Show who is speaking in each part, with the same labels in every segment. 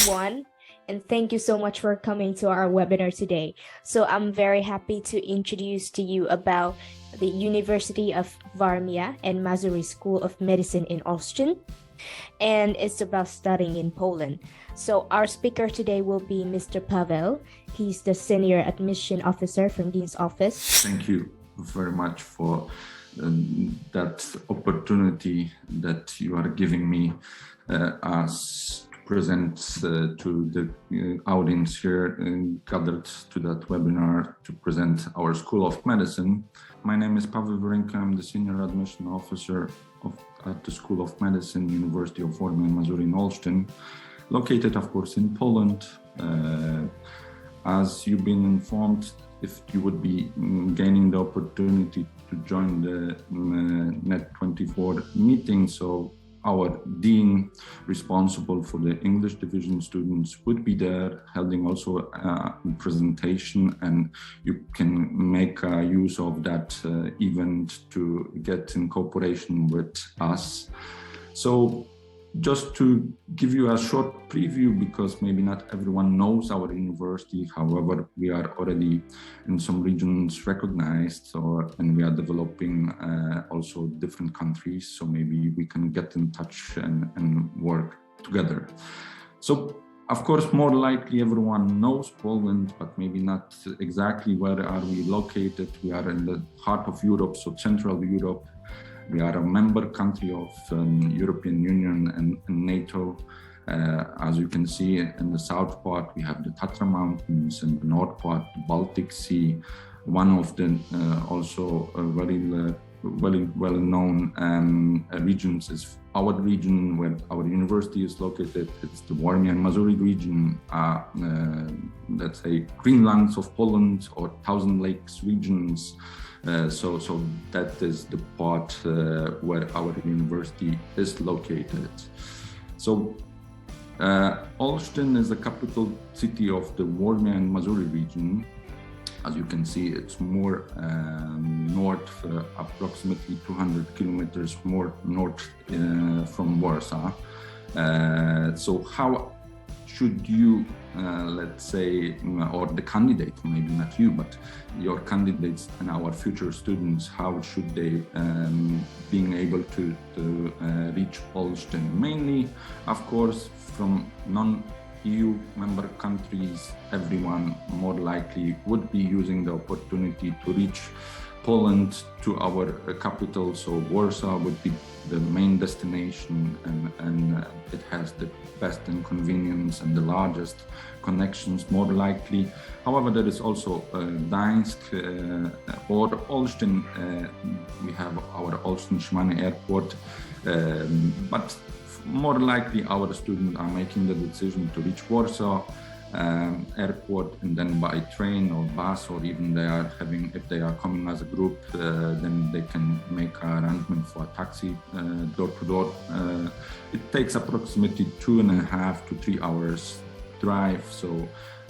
Speaker 1: everyone, and thank you so much for coming to our webinar today. So I'm very happy to introduce to you about the University of Warmia and Mazury School of Medicine in Olsztyn, and it's about studying in Poland. So our speaker today will be Mr. Paweł. He's the Senior Admission Officer from Dean's Office.
Speaker 2: Thank you very much for that opportunity that you are giving me as to present to the audience here gathered to that webinar to present our School of Medicine. My name is Paweł Wiereńko. I'm the Senior Admission Officer at the School of Medicine, University of Warmia and Mazury in Olsztyn, located, of course, in Poland. As you've been informed, if you would be gaining the opportunity to join the Net24 meeting, so our dean responsible for the English division students would be there, holding also a presentation, and you can make use of that event to get in cooperation with us. So just to give you a short preview, because maybe not everyone knows our university, however, we are already in some regions recognized, and we are developing also different countries, so maybe we can get in touch and work together. So, of course, more likely everyone knows Poland, but maybe not exactly where are we located. We are in the heart of Europe, so Central Europe. We are a member country of European Union and NATO. As you can see, in the south part, we have the Tatra Mountains, and the north part, the Baltic Sea. One of the also very well-known regions is our region where our university is located. It's the Warmia and Mazury region, let's say Greenlands of Poland or Thousand Lakes regions. So that is the part where our university is located. So Olsztyn is the capital city of the Warmia and Mazury region. As you can see, it's more north, approximately 200 kilometers more north from Warsaw. So how should you, let's say, or the candidate, maybe not you, but your candidates and our future students, how should they being able to reach Olsztyn? Mainly, of course, from non-EU member countries, everyone more likely would be using the opportunity to reach Poland to our capital, so Warsaw would be the main destination, and it has the best and convenience and the largest connections, more likely. However, there is also Gdańsk or Olsztyn. We have our Olsztyn Airport, but more likely our students are making the decision to reach Warsaw airport, and then by train or bus, or even if they are coming as a group, then they can make an arrangement for a taxi door to door. It takes approximately 2.5 to 3 hours drive, so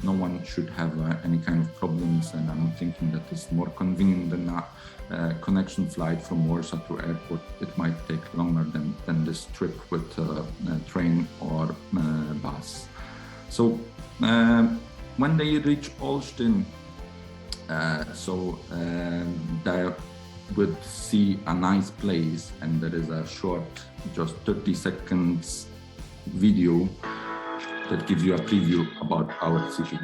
Speaker 2: no one should have any kind of problems, and I'm thinking that it's more convenient than a connection flight from Warsaw to airport. It might take longer than this trip with a train or bus. So when they reach Olsztyn, they would see a nice place, and there is a short, just 30 seconds video that gives you a preview about our city.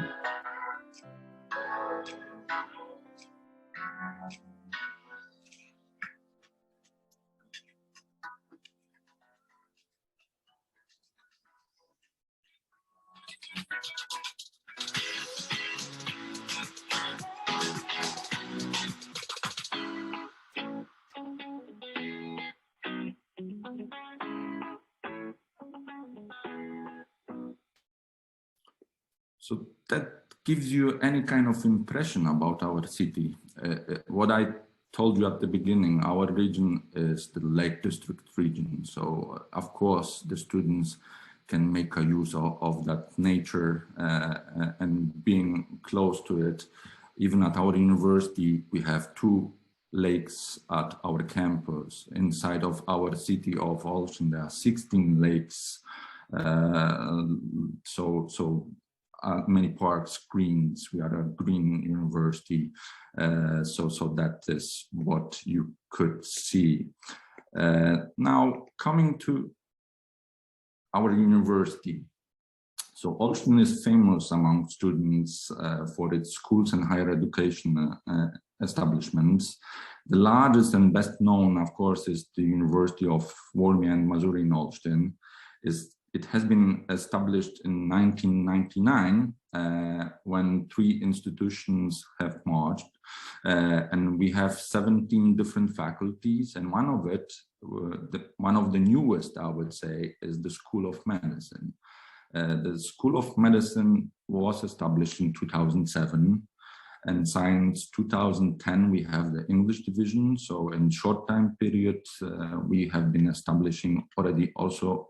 Speaker 2: So that gives you any kind of impression about our city. What I told you at the beginning, our region is the Lake District region. So of course, the students can make a use of that nature and being close to it. Even at our university, we have 2 lakes at our campus. Inside of our city of Olsztyn, there are 16 lakes. Many parks, greens. We are a green university, so that is what you could see. Now coming to our university. So Olsztyn is famous among students for its schools and higher education establishments. The largest and best known, of course, is the University of Warmia and Mazury in Olsztyn. It has been established in 1999 when 3 institutions have merged, and we have 17 different faculties, and one of the newest, I would say, is the School of Medicine. The School of Medicine was established in 2007, and since 2010 we have the English division. So in short time period we have been establishing already also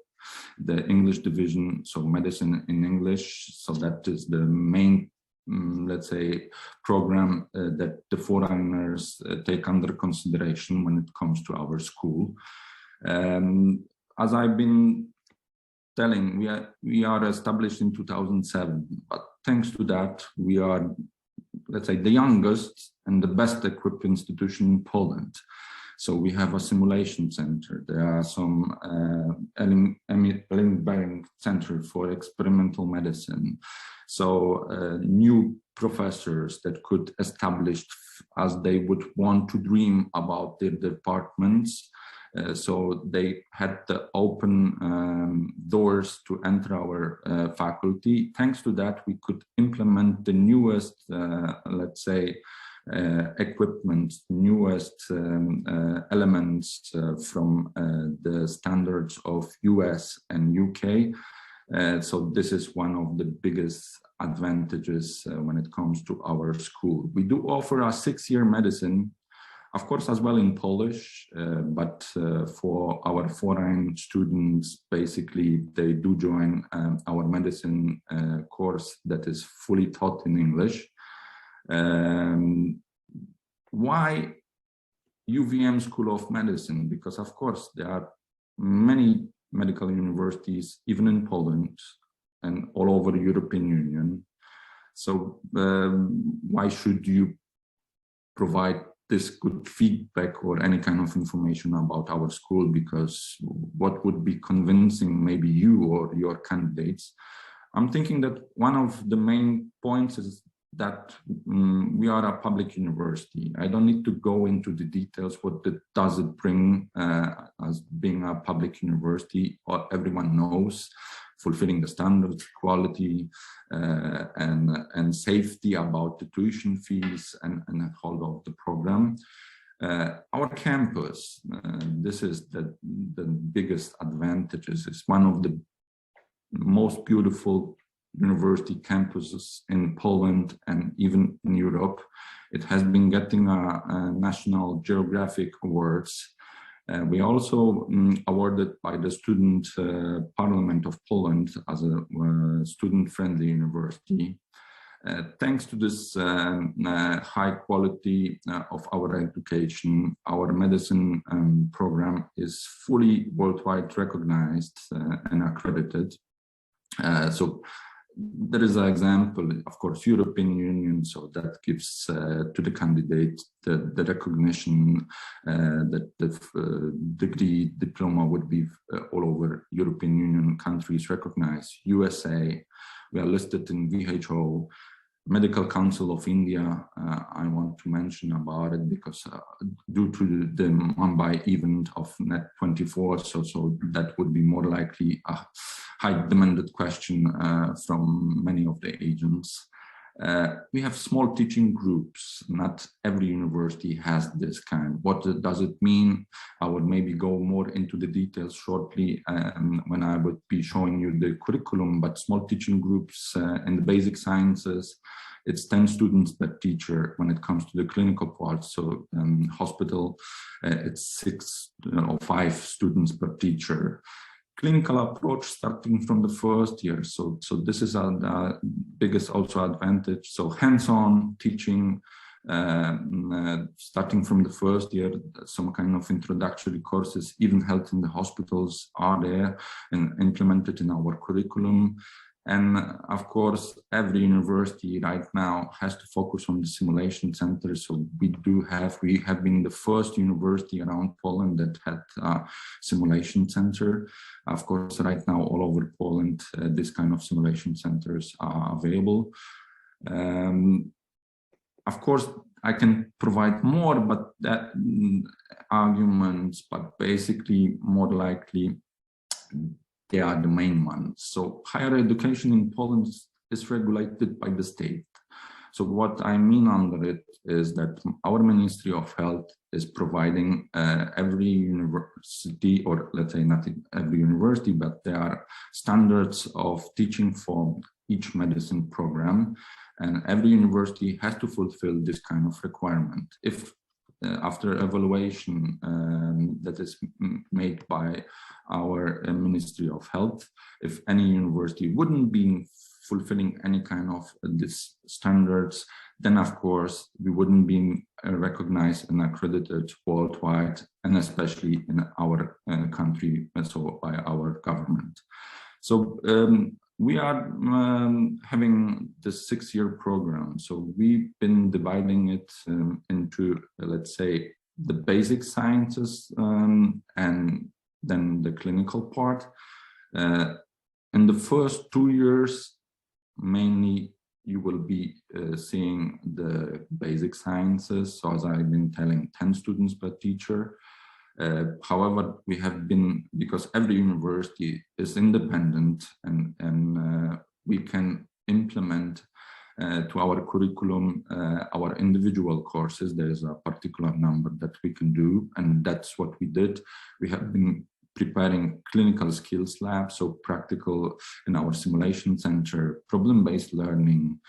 Speaker 2: the English division, so medicine in English. So that is the main, let's say, program that the foreigners take under consideration when it comes to our school. As I've been telling, we are established in 2007, but thanks to that, we are, let's say, the youngest and the best equipped institution in Poland. So we have a simulation center. There are some link-bearing center for experimental medicine. So new professors that could establish as they would want to dream about their departments. So they had the open doors to enter our faculty. Thanks to that, we could implement the newest, let's say, equipment, newest elements from the standards of US and UK. So this is one of the biggest advantages when it comes to our school. We do offer a 6-year medicine, of course, as well in Polish, but for our foreign students, basically, they do join our medicine course that is fully taught in English. Why UVM School of Medicine? Because, of course, there are many medical universities, even in Poland and all over the European Union. So why should you provide this good feedback or any kind of information about our school? Because what would be convincing maybe you or your candidates? I'm thinking that one of the main points is that we are a public university. I don't need to go into the details what does it bring as being a public university. Everyone knows fulfilling the standards, quality, and safety about the tuition fees and the whole of the program. Our campus, this is the biggest advantages. It's one of the most beautiful university campuses in Poland and even in Europe. It has been getting a National Geographic Awards. We also awarded by the Student Parliament of Poland as a student-friendly university. Thanks to this high quality of our education, our medicine program is fully worldwide recognized and accredited. So there is an example, of course, European Union, so that gives to the candidate the recognition that the degree diploma would be all over European Union countries recognized. USA, we are listed in WHO. Medical Council of India, I want to mention about it because due to the Mumbai event of Net24, so that would be more likely a high demanded question from many of the agents. We have small teaching groups. Not every university has this kind. What does it mean? I would maybe go more into the details shortly when I would be showing you the curriculum, but small teaching groups in the basic sciences, it's 10 students per teacher. When it comes to the clinical part, so hospital, it's 6 or 5 students per teacher. Clinical approach starting from the first year. So this is a biggest also advantage. So hands-on teaching Starting from the first year, some kind of introductory courses, even held in the hospitals, are there and implemented in our curriculum. And of course, every university right now has to focus on the simulation center. So we have been the first university around Poland that had a simulation center. Of course, right now, all over Poland, this kind of simulation centers are available. Of course, I can provide more, but that arguments, but basically more likely, they are the main ones. So higher education in Poland is regulated by the state. So what I mean under it is that our Ministry of Health is providing every university, or let's say not every university, but there are standards of teaching for each medicine program. And every university has to fulfill this kind of requirement. If after evaluation that is made by our Ministry of Health, if any university wouldn't be fulfilling any kind of these standards, then of course we wouldn't be recognized and accredited worldwide, and especially in our country, so by our government. So we are having the 6-year program. So we've been dividing it into, let's say, the basic sciences and then the clinical part. In the first 2 years, mainly you will be seeing the basic sciences. So as I've been telling, 10 students per teacher. However, we have been, because every university is independent and we can implement to our curriculum our individual courses. There is a particular number that we can do, and that's what we did. We have been preparing clinical skills labs, so practical in our simulation center, problem-based learning,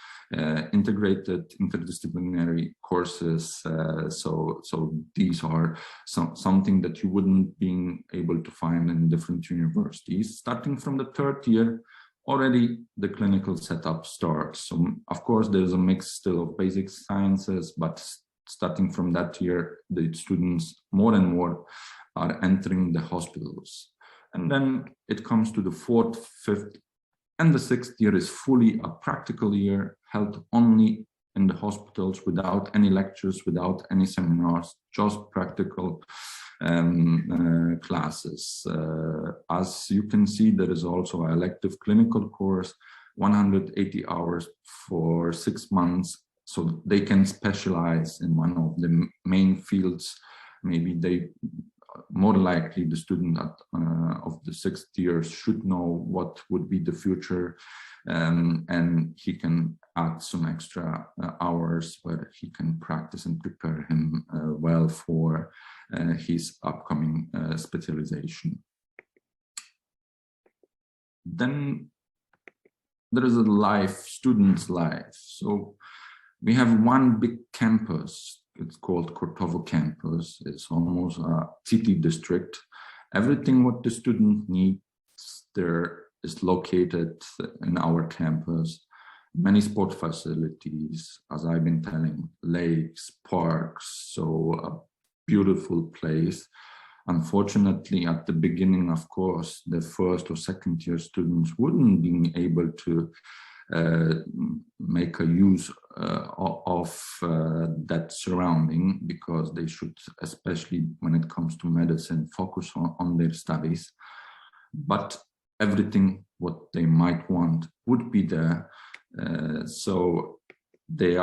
Speaker 2: integrated interdisciplinary courses. So these are something that you wouldn't be able to find in different universities. Starting from the 3rd year, already the clinical setup starts. So of course, there's a mix still of basic sciences, but starting from that year, the students more and more are entering the hospitals. And then it comes to the 4th, 5th, and the 6th year is fully a practical year held only in the hospitals without any lectures, without any seminars, just practical classes. As you can see, there is also an elective clinical course, 180 hours for 6 months, so they can specialize in one of the main fields. Maybe they more likely the student of the 6th year should know what would be the future, and he can add some extra hours where he can practice and prepare him well for his upcoming specialization. Then there is a life, student's life. So we have one big campus. It's called Kortowo campus. It's almost a city district. Everything what the student needs there is located in our campus. Many sport facilities, as I've been telling, lakes, parks, so a beautiful place. Unfortunately, at the beginning, of course, the 1st or 2nd year students wouldn't be able to make a use of that surrounding, because they should, especially when it comes to medicine, focus on their studies. But everything what they might want would be there. So they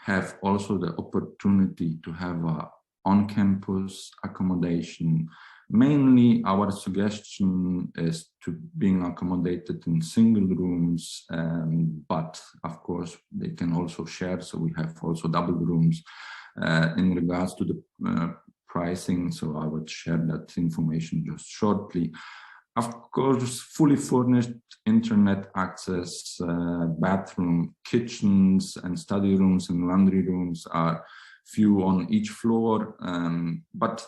Speaker 2: have also the opportunity to have a on-campus accommodation. Mainly our suggestion is to being accommodated in single rooms, but of course they can also share, so we have also double rooms. In regards to the pricing, so I would share that information just shortly. Of course, fully furnished internet access, bathroom, kitchens, and study rooms and laundry rooms are few on each floor, but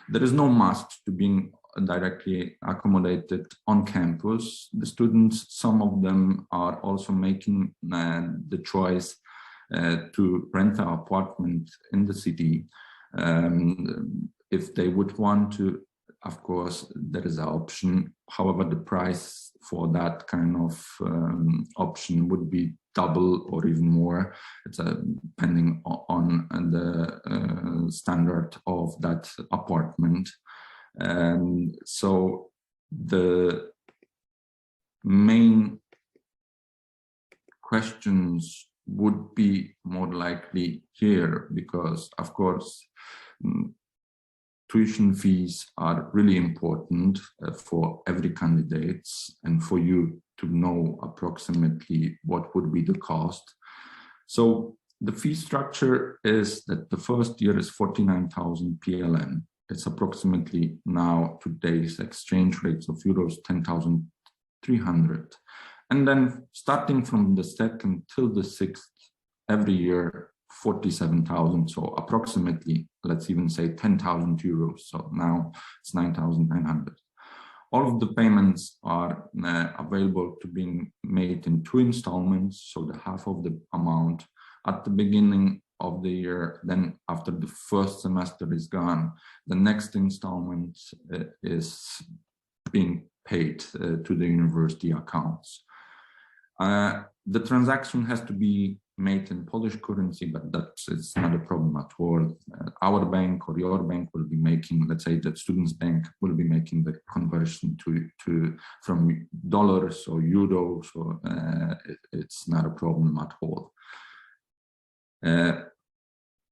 Speaker 2: there is no must to being directly accommodated on campus. The students, some of them are also making the choice to rent an apartment in the city. If they would want to, of course, there is an option. However, the price for that kind of option would be double or even more. It's depending on the standard of that apartment. So the main questions would be more likely here, because of course tuition fees are really important for every candidate, and for you to know approximately what would be the cost. So the fee structure is that the first year is 49,000 PLN. It's approximately now today's exchange rates of euros 10,300. And then starting from the second till the sixth, every year 47,000. So approximately, let's even say 10,000 euros. So now it's 9,900. All of the payments are available to being made in 2 installments. So the half of the amount at the beginning of the year, then after the first semester is gone, the next installment is being paid to the university accounts. The transaction has to be made in Polish currency, but it's not a problem at all. Our bank or your bank will be making, let's say the student's bank will be making the conversion from dollars or euros, so it's not a problem at all.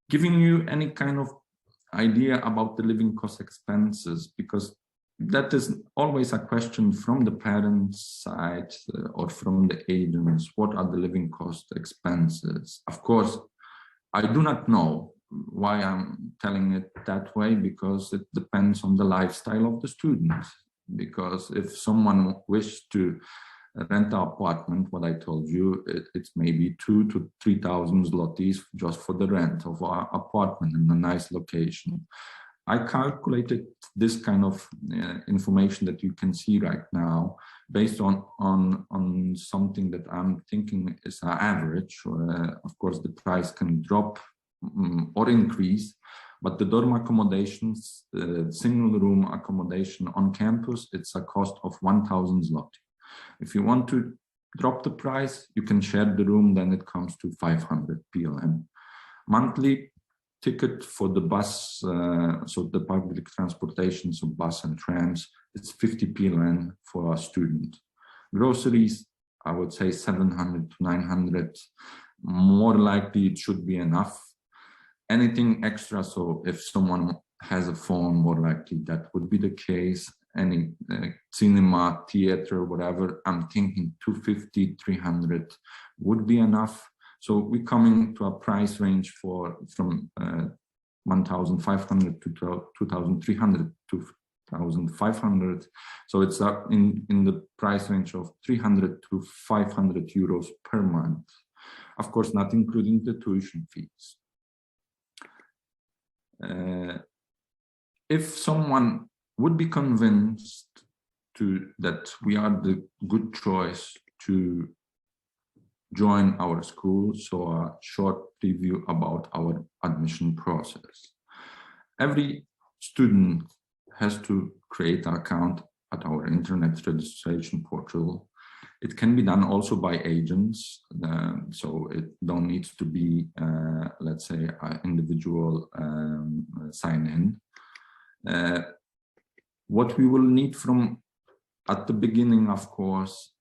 Speaker 2: Giving you any kind of idea about the living cost expenses, because that is always a question from the parents' side or from the agents. What are the living cost expenses? Of course, I do not know why I'm telling it that way, because it depends on the lifestyle of the student. Because if someone wishes to rent an apartment, what I told you, it's maybe 2,000 to 3,000 zlotys just for the rent of our apartment in a nice location. I calculated this kind of information that you can see right now based on something that I'm thinking is an average. Of course, the price can drop or increase, but the dorm accommodations, single room accommodation on campus, it's a cost of 1,000 zloty. If you want to drop the price, you can share the room, then it comes to 500 PLN. Monthly ticket for the bus, so the public transportation, so bus and trams, it's 50 PLN for a student. Groceries, I would say 700 to 900. More likely it should be enough. Anything extra, so if someone has a phone, more likely that would be the case. Any cinema, theater, whatever, I'm thinking 250, 300 would be enough. So we're coming to a price range from 1,500 to 2,300 to 2,500. So it's up in the price range of 300 to 500 euros per month. Of course, not including the tuition fees. If someone would be convinced that we are the good choice to join our school, so a short preview about our admission process. Every student has to create an account at our internet registration portal. It can be done also by agents, so it don't need to be, let's say, an individual sign-in. What we will need from at the beginning, of course,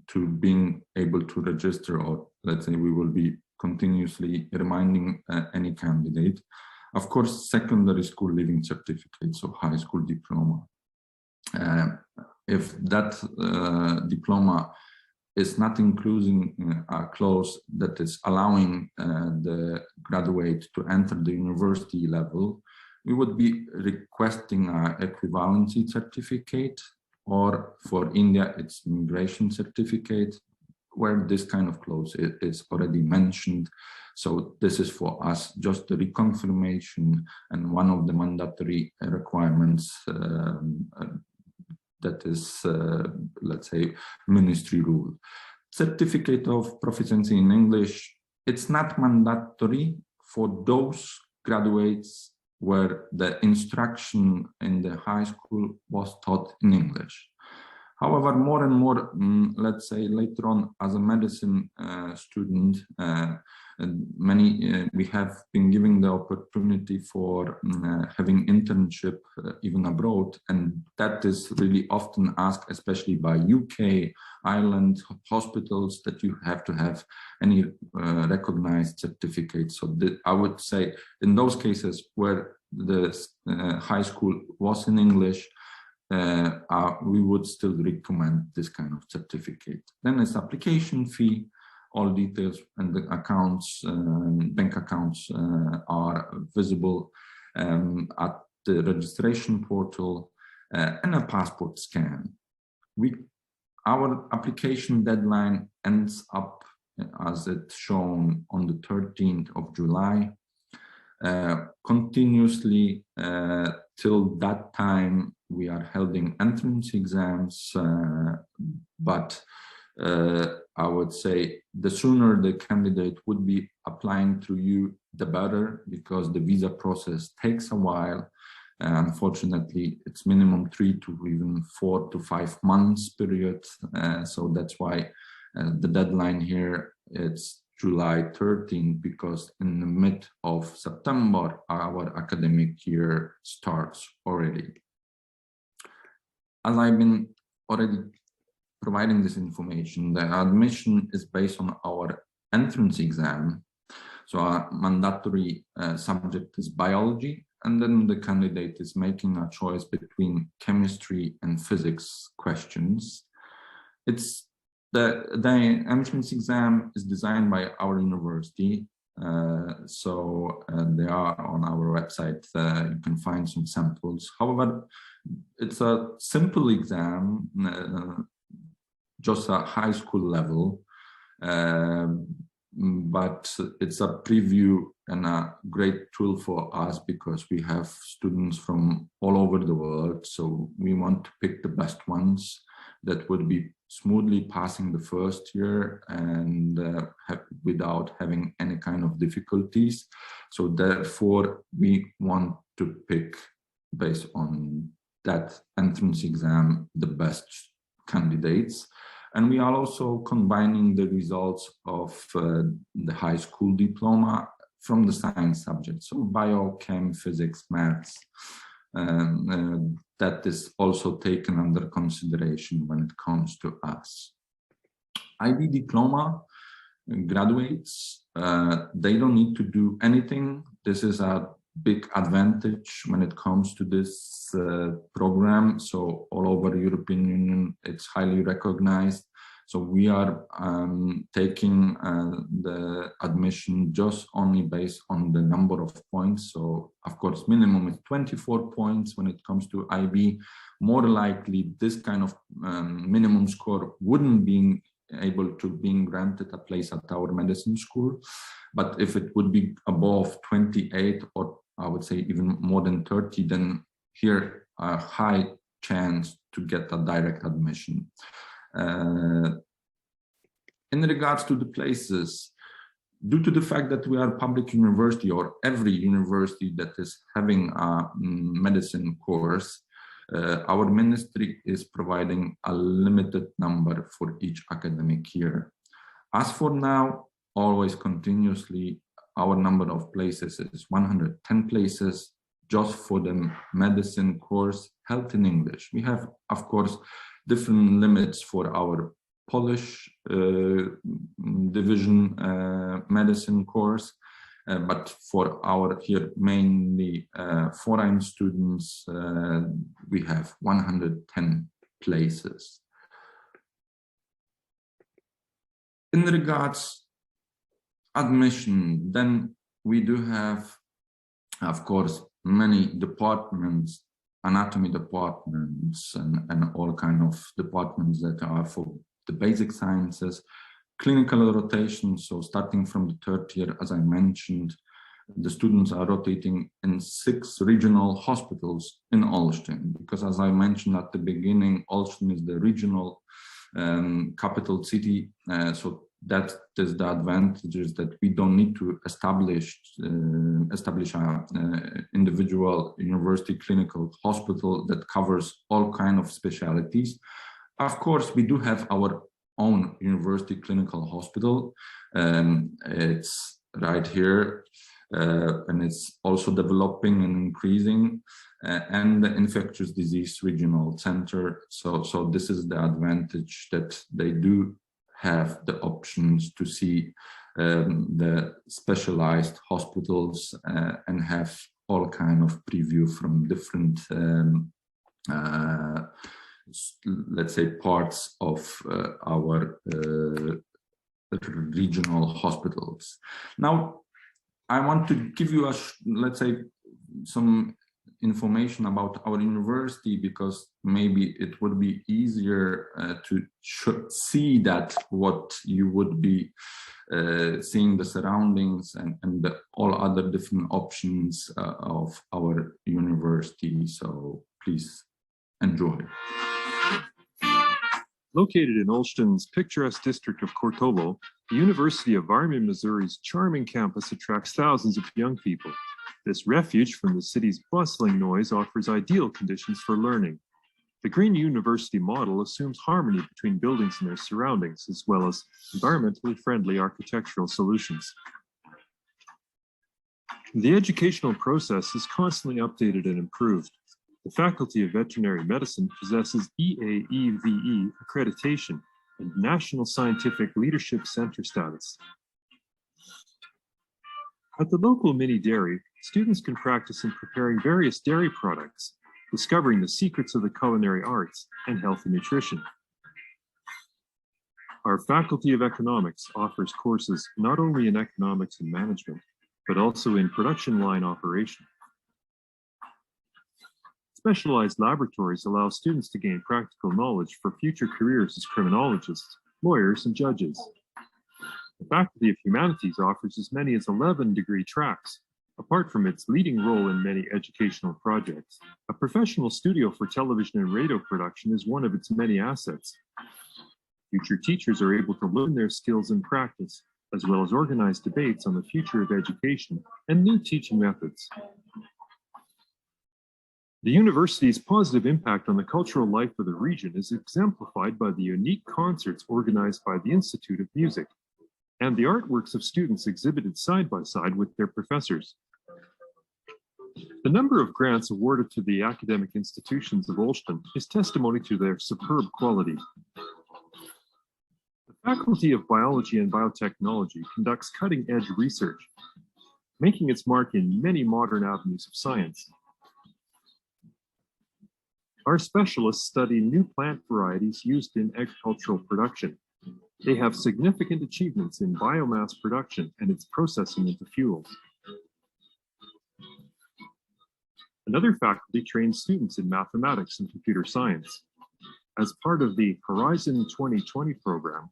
Speaker 2: to being able to register, or let's say we will be continuously reminding any candidate, of course, secondary school leaving certificate, so high school diploma. If that diploma is not including a clause that is allowing the graduate to enter the university level, we would be requesting an equivalency certificate, or for India, it's immigration certificate, where this kind of clause is already mentioned. So this is for us just the reconfirmation and one of the mandatory requirements that is, let's say, ministry rule. Certificate of proficiency in English, it's not mandatory for those graduates where the instruction in the high school was taught in English. However, more and more, let's say later on, as a medicine student, we have been given the opportunity for having internship even abroad, and that is really often asked, especially by UK, Ireland hospitals, that you have to have any recognized certificate. So I would say in those cases where the high school was in English, we would still recommend this kind of certificate. Then it's application fee. All details and the accounts, bank accounts are visible at the registration portal, and a passport scan. Our application deadline ends up as it's shown on the 13th of July. Continuously till that time, we are holding entrance exams, but I would say the sooner the candidate would be applying through you, the better, because the visa process takes a while. Unfortunately, it's minimum 3 to even 4 to 5 months period. So that's why the deadline here, it's July 13th, because in the mid of September, our academic year starts already. As I've been already providing this information, the admission is based on our entrance exam. So our mandatory subject is biology, and then the candidate is making a choice between chemistry and physics questions. It's the entrance exam is designed by our university. So they are on our website. You can find some samples. However, it's a simple exam, just a high school level, but it's a preview and a great tool for us because we have students from all over the world. So we want to pick the best ones that would be smoothly passing the first year and without having any kind of difficulties. So therefore, we want to pick, based on that entrance exam, the best candidates. And we are also combining the results of the high school diploma from the science subjects, so bio, chem, physics, maths. That is also taken under consideration when it comes to us. IB diploma graduates, they don't need to do anything. This is a big advantage when it comes to this program. So all over European Union, it's highly recognized. So we are taking the admission just only based on the number of points. So of course, minimum is 24 points when it comes to IB. More likely, this kind of minimum score wouldn't be able to be granted a place at our medicine school. But if it would be above 28, or I would say even more than 30, then here a high chance to get a direct admission. In regards to the places, due to the fact that we are a public university, or every university that is having a medicine course, our ministry is providing a limited number for each academic year. As for now, always continuously, our number of places is 110 places just for the medicine course held in English. We have, of course, different limits for our Polish division medicine course, but for our here mainly foreign students, we have 110 places. In regards admission, then we do have, of course, many departments, anatomy departments and all kind of departments that are for the basic sciences, clinical rotation. So starting from the third year, as I mentioned, the students are rotating in 6 regional hospitals in Olsztyn, because as I mentioned at the beginning, Olsztyn is the regional capital city. So that is the advantages that we don't need to establish a individual university clinical hospital that covers all kind of specialties. Of course, we do have our own university clinical hospital. It's right here, and it's also developing and increasing, and the infectious disease regional center. So this is the advantage, that they do have the options to see the specialized hospitals and have all kind of preview from different let's say parts of our regional hospitals. Now I want to give you let's say some information about our university, because maybe it would be easier to see that what you would be seeing the surroundings and all other different options of our university. So please enjoy.
Speaker 3: Located in Olsztyn's picturesque district of Kortowo, the University of Warmia and Mazury's charming campus attracts thousands of young people. This refuge from the city's bustling noise offers ideal conditions for learning. The Green University model assumes harmony between buildings and their surroundings, as well as environmentally friendly architectural solutions. The educational process is constantly updated and improved. The Faculty of Veterinary Medicine possesses EAEVE accreditation and National Scientific Leadership Center status. At the local mini dairy, students can practice in preparing various dairy products, discovering the secrets of the culinary arts and healthy nutrition. Our Faculty of Economics offers courses not only in economics and management, but also in production line operation. Specialized laboratories allow students to gain practical knowledge for future careers as criminologists, lawyers, and judges. The Faculty of Humanities offers as many as 11 degree tracks. Apart from its leading role in many educational projects, a professional studio for television and radio production is one of its many assets. Future teachers are able to learn their skills in practice, as well as organize debates on the future of education and new teaching methods. The university's positive impact on the cultural life of the region is exemplified by the unique concerts organized by the Institute of Music and the artworks of students exhibited side by side with their professors. The number of grants awarded to the academic institutions of Olsztyn is testimony to their superb quality. The Faculty of Biology and Biotechnology conducts cutting-edge research, making its mark in many modern avenues of science. Our specialists study new plant varieties used in agricultural production. They have significant achievements in biomass production and its processing into fuels. Another faculty trains students in mathematics and computer science. As part of the Horizon 2020 program,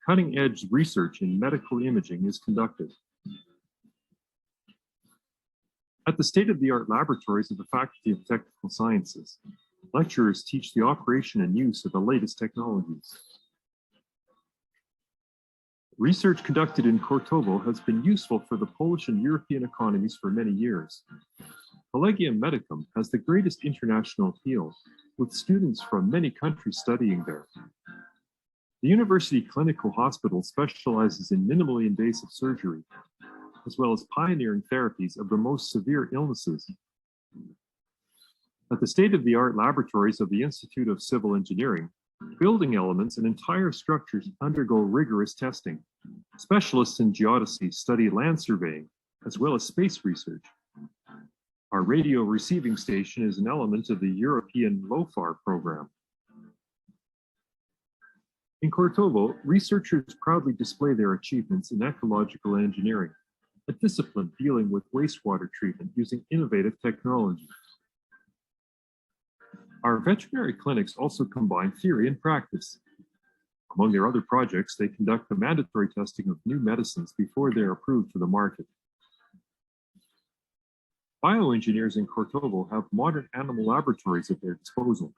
Speaker 3: cutting-edge research in medical imaging is conducted. At the state-of-the-art laboratories of the Faculty of Technical Sciences, lecturers teach the operation and use of the latest technologies. Research conducted in Kortowo has been useful for the Polish and European economies for many years. Collegium Medicum has the greatest international appeal, with students from many countries studying there. The University Clinical Hospital specializes in minimally invasive surgery, as well as pioneering therapies of the most severe illnesses. At the state-of-the-art laboratories of the Institute of Civil Engineering, building elements and entire structures undergo rigorous testing. Specialists in geodesy study land surveying, as well as space research. Our radio receiving station is an element of the European LOFAR program. In Kortowo, researchers proudly display their achievements in ecological engineering, a discipline dealing with wastewater treatment using innovative technology. Our veterinary clinics also combine theory and practice. Among their other projects, they conduct the mandatory testing of new medicines before they are approved for the market. Bioengineers in Kortowo have modern animal laboratories at their disposal.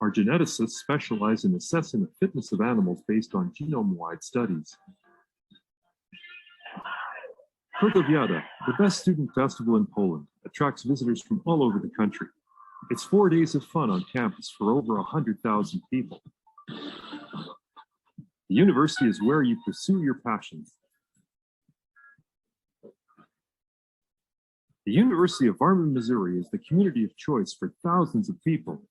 Speaker 3: Our geneticists specialize in assessing the fitness of animals based on genome-wide studies. Krokowiada, the best student festival in Poland, attracts visitors from all over the country. It's 4 days of fun on campus for over 100,000 people. The university is where you pursue your passions. The University of Warmia and Mazury is the community of choice for thousands of people.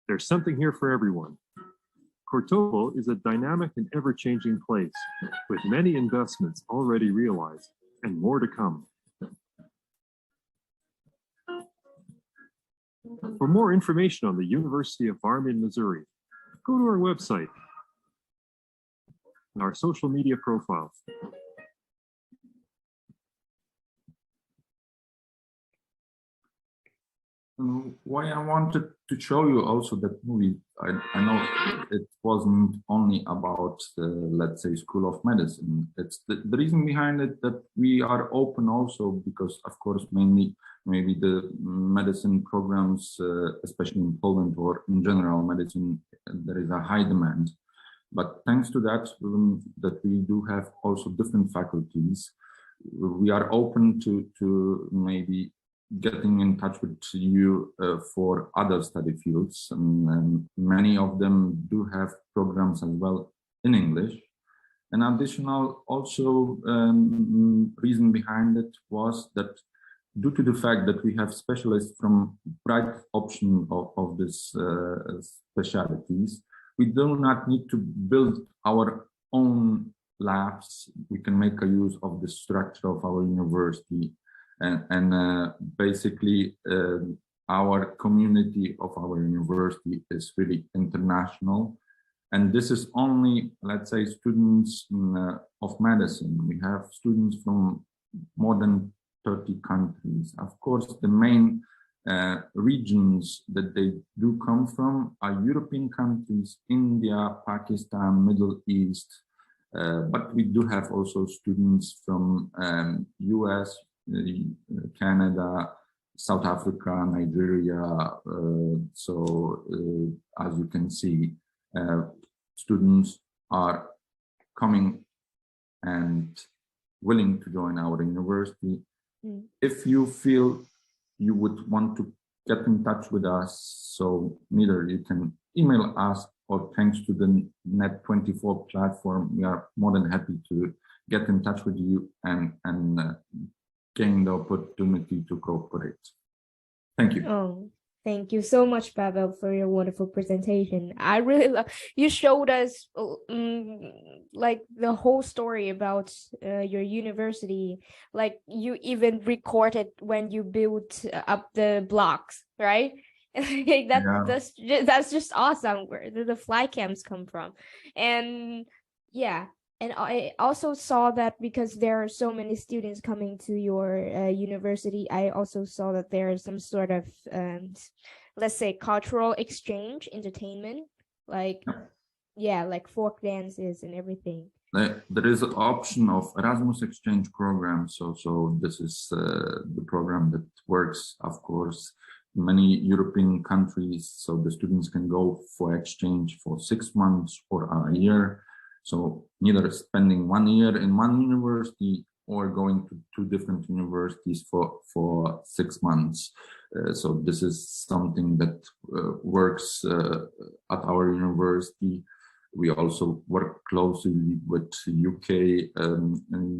Speaker 3: There's something here for everyone. Kortowo is a dynamic and ever-changing place, with many investments already realized and more to come. For more information on the University of Warmia and Mazury, go to our website and our social media profiles.
Speaker 2: Why I wanted to show you also that movie, I know it wasn't only about the, let's say, School of Medicine. It's the reason behind it that we are open also because, of course, mainly maybe the medicine programs, especially in Poland or in general medicine, there is a high demand. But thanks to that, that we do have also different faculties, we are open to maybe getting in touch with you for other study fields, and many of them do have programs as well in English. An additional also reason behind it was that due to the fact that we have specialists from bright option of these specialties, we do not need to build our own labs. We can make a use of the structure of our university. And basically, our community of our university is really international. And this is only, let's say, students of medicine. We have students from more than 30 countries. Of course, the main regions that they do come from are European countries, India, Pakistan, Middle East. But we do have also students from US, Canada, South Africa, Nigeria. As you can see, students are coming and willing to join our university. If you feel you would want to get in touch with us, so neither you can email us or thanks to the Net24 platform, we are more than happy to get in touch with you and gain the opportunity to cooperate. Thank you.
Speaker 1: Oh, thank you so much, Paweł, for your wonderful presentation. I really love you showed us like the whole story about your university. Like you even recorded when you built up the blocks, right? That's just awesome. Where the fly cams come from, and yeah. And I also saw that because there are so many students coming to your university, I also saw that there is some sort of, let's say, cultural exchange, entertainment, like, yeah, like folk dances and everything.
Speaker 2: There is an option of Erasmus exchange program. So this is the program that works, of course, in many European countries. So the students can go for exchange for 6 months or a year. So neither spending 1 year in one university or going to 2 different universities for 6 months. So this is something that works at our university. We also work closely with UK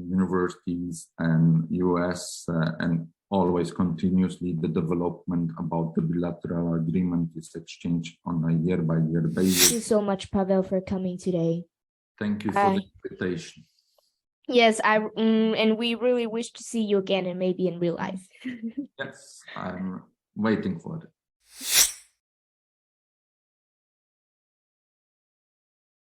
Speaker 2: universities and US and always continuously the development about the bilateral agreement is exchanged on a year-by-year basis.
Speaker 1: Thank you so much, Paweł, for coming today.
Speaker 2: Thank you for the invitation.
Speaker 1: Yes, and we really wish to see you again and maybe in real life.
Speaker 2: Yes, I'm waiting for it.